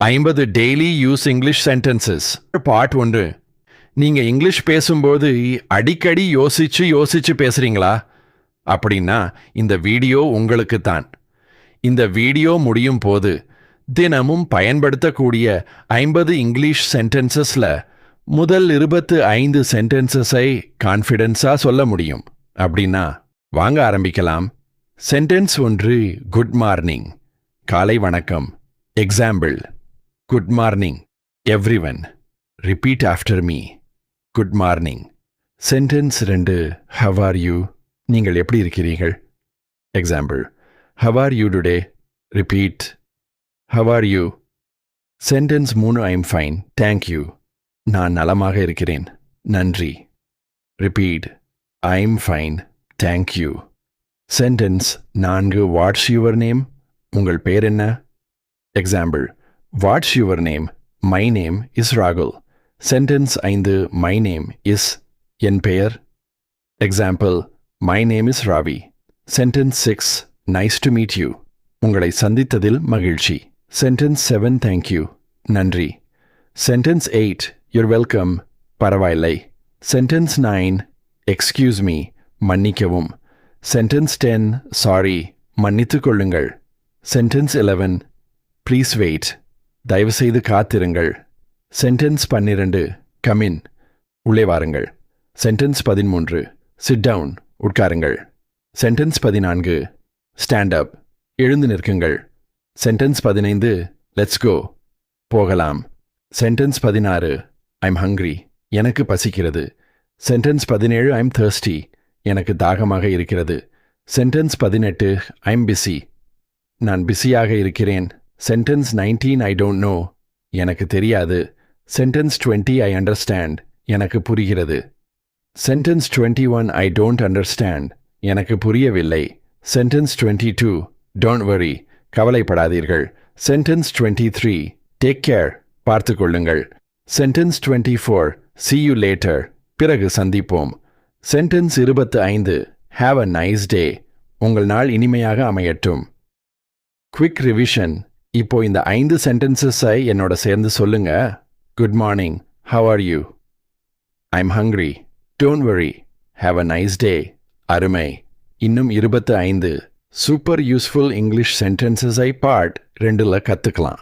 50 daily use English sentences. Part 1. நீங்க English பேசும்போது அடிக்கடி யோசிச்சு பேசுறீங்களா? அப்படின்னா இந்த வீடியோ உங்களுக்கு தான். இந்த வீடியோ முடியும் போது தினமும் பயன்படுத்தக்கூடிய 50 இங்கிலீஷ் சென்டென்சஸ்ல முதல் 25 சென்டென்சஸை கான்ஃபிடென்ஸா சொல்ல முடியும். அப்படின்னா வாங்க ஆரம்பிக்கலாம். சென்டென்ஸ் 1. குட் மார்னிங், காலை வணக்கம். Example: good morning everyone. Repeat after me. Good morning. Sentence 2. How are you, நீங்கள் எப்படி இருக்கிறீர்கள்? Example: how are you today. Repeat. How are you. Sentence 3. I am fine, thank you, நான் நலமாக இருக்கிறேன், நன்றி. Repeat. I am fine, thank you. Sentence 4. What's your name, உங்கள் பெயர் என்ன? Example: what's your name, my name is ராகுல். Sentence 5. My name is, என் பெயர். Example: my name is Ravi. Sentence 6. Nice to meet you, உங்களை சந்தித்ததில் மகிழ்ச்சி. Sentence 7. Thank you, நன்றி. Sentence 8. Your welcome, பரவாயில்லை. Sentence 9. Excuse me, மன்னிக்கவும். சென்டென்ஸ் 10. சாரி, மன்னித்துக் கொள்ளுங்கள். Sentence 11. Please wait, தயவுசெய்து காத்திருங்கள். சென்டென்ஸ் 12. கமின், உள்ளே வாருங்கள். சென்டென்ஸ் 13. சிட் டவுன், உட்காருங்கள். சென்டென்ஸ் 14. ஸ்டாண்ட் அப், எழுந்து நிற்குங்கள். சென்டென்ஸ் 15. லெட்ஸ் கோ, போகலாம். சென்டென்ஸ் 16. ஐம் ஹங்க்ரி, எனக்கு பசிக்கிறது. சென்டென்ஸ் 17. ஐம் thirsty, எனக்கு தாகமாக இருக்கிறது. சென்டென்ஸ் 18. ஐம் பிஸி, நான் பிஸியாக இருக்கிறேன். சென்டென்ஸ் 19. ஐ டோன்ட் நோ, எனக்கு தெரியாது. சென்டென்ஸ் 20. ஐ அண்டர்ஸ்டாண்ட், எனக்கு புரிகிறது. சென்டென்ஸ் 21. ஐ டோன்ட் அண்டர்ஸ்டாண்ட், எனக்கு புரியவில்லை. சென்டென்ஸ் 22. டோன்ட் வரி, கவலைப்படாதீர்கள். சென்டென்ஸ் 23. டேக் கேர், பார்த்து கொள்ளுங்கள். சென்டென்ஸ் 24. see you later, பிறகு சந்திப்போம். Sentence 25. have a nice day, உங்கள் நாள் இனிமையாக அமையட்டும். Quick revision. இப்போ இந்த 5 சென்டென்சஸை என்னோட சேர்ந்து சொல்லுங்க. Good morning, how are you? I'm hungry, don't worry, have a nice day. அருமை. இன்னும் 25 சூப்பர் யூஸ்ஃபுல் இங்கிலீஷ் சென்டென்சஸை பார்ட் 2ல கற்றுக்கலாம்.